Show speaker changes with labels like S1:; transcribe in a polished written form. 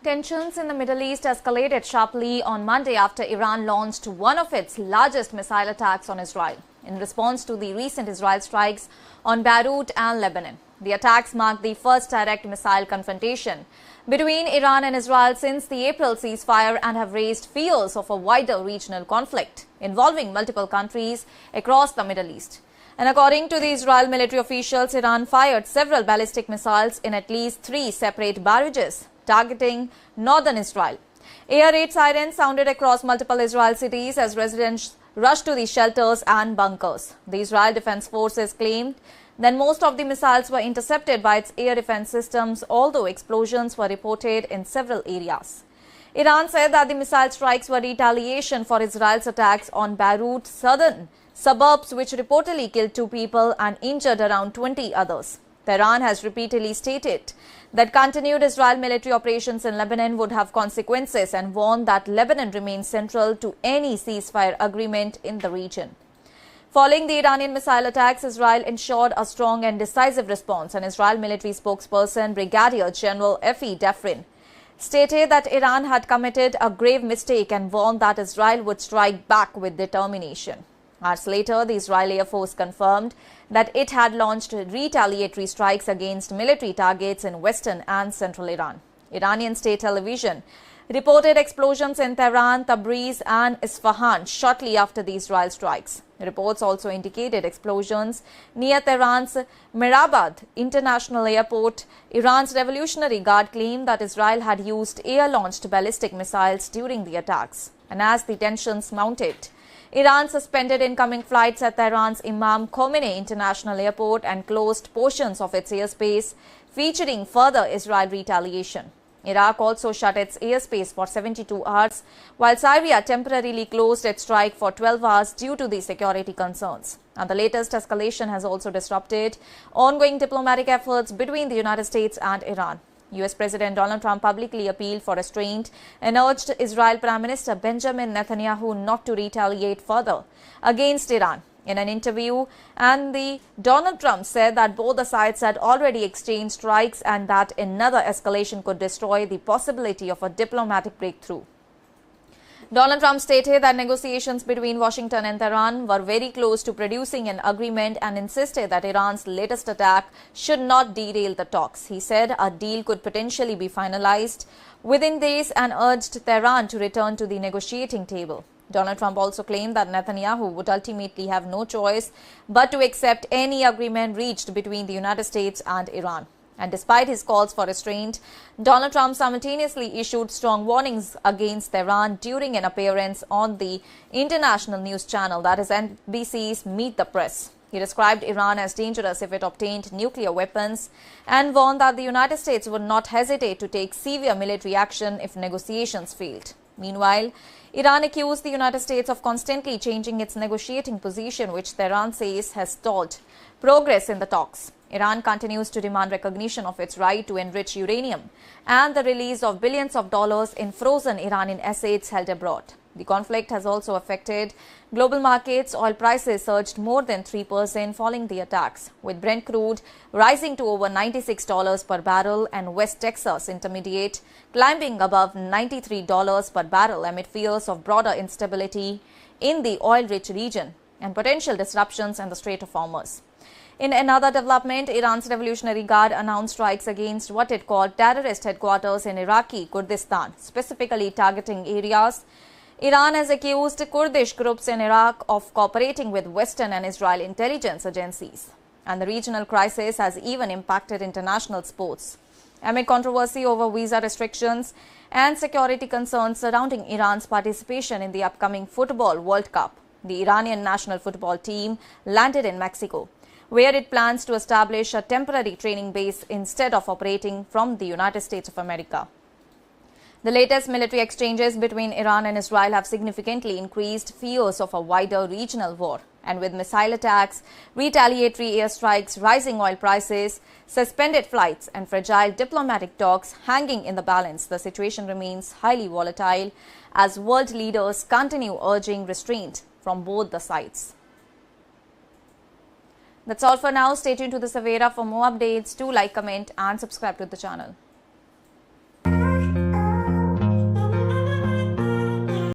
S1: Tensions in the Middle East escalated sharply on Monday after Iran launched one of its largest missile attacks on Israel in response to the recent Israel strikes on Beirut and Lebanon. The attacks marked the first direct missile confrontation between Iran and Israel since the April ceasefire and have raised fears of a wider regional conflict involving multiple countries across the Middle East. And according to the Israel military officials, Iran fired several ballistic missiles in at least 3 separate barrages targeting northern Israel. Air raid sirens sounded across multiple Israel cities as residents rushed to the shelters and bunkers. The Israel Defense Forces claimed that most of the missiles were intercepted by its air defense systems, although explosions were reported in several areas. Iran said that the missile strikes were retaliation for Israel's attacks on Beirut's southern suburbs, which reportedly killed 2 people and injured around 20 others. Tehran has repeatedly stated that continued Israel military operations in Lebanon would have consequences and warned that Lebanon remains central to any ceasefire agreement in the region. Following the Iranian missile attacks, Israel ensured a strong and decisive response. An Israel military spokesperson, Brigadier General Efi Defrin, stated that Iran had committed a grave mistake and warned that Israel would strike back with determination. Hours later, the Israeli Air Force confirmed that it had launched retaliatory strikes against military targets in western and central Iran. Iranian state television reported explosions in Tehran, Tabriz and Isfahan shortly after the Israel strikes. Reports also indicated explosions near Tehran's Mehrabad International Airport. Iran's Revolutionary Guard claimed that Israel had used air-launched ballistic missiles during the attacks. And as the tensions mounted, Iran suspended incoming flights at Tehran's Imam Khomeini International Airport and closed portions of its airspace, featuring further Israel retaliation. Iraq also shut its airspace for 72 hours, while Syria temporarily closed its strike for 12 hours due to the security concerns. And the latest escalation has also disrupted ongoing diplomatic efforts between the United States and Iran. U.S. President Donald Trump publicly appealed for restraint and urged Israel Prime Minister Benjamin Netanyahu not to retaliate further against Iran. In an interview, Donald Trump said that both the sides had already exchanged strikes and that another escalation could destroy the possibility of a diplomatic breakthrough. Donald Trump stated that negotiations between Washington and Tehran were very close to producing an agreement and insisted that Iran's latest attack should not derail the talks. He said a deal could potentially be finalized within days and urged Tehran to return to the negotiating table. Donald Trump also claimed that Netanyahu would ultimately have no choice but to accept any agreement reached between the United States and Iran. And despite his calls for restraint, Donald Trump simultaneously issued strong warnings against Tehran during an appearance on the international news channel, that is NBC's Meet the Press. He described Iran as dangerous if it obtained nuclear weapons and warned that the United States would not hesitate to take severe military action if negotiations failed. Meanwhile, Iran accused the United States of constantly changing its negotiating position, which Tehran says has stalled progress in the talks. Iran continues to demand recognition of its right to enrich uranium and the release of billions of dollars in frozen Iranian assets held abroad. The conflict has also affected global markets. Oil prices surged more than 3% following the attacks, with Brent crude rising to over $96 per barrel and West Texas Intermediate climbing above $93 per barrel amid fears of broader instability in the oil-rich region and potential disruptions in the Strait of Hormuz. In another development, Iran's Revolutionary Guard announced strikes against what it called terrorist headquarters in Iraqi Kurdistan, specifically targeting areas. Iran has accused Kurdish groups in Iraq of cooperating with Western and Israeli intelligence agencies. And the regional crisis has even impacted international sports. Amid controversy over visa restrictions and security concerns surrounding Iran's participation in the upcoming Football World Cup, the Iranian national football team landed in Mexico, where it plans to establish a temporary training base instead of operating from the United States of America. The latest military exchanges between Iran and Israel have significantly increased fears of a wider regional war. And with missile attacks, retaliatory airstrikes, rising oil prices, suspended flights and fragile diplomatic talks hanging in the balance, the situation remains highly volatile as world leaders continue urging restraint from both the sides. That's all for now. Stay tuned to the Savera for more updates. Do like, comment and subscribe to the channel.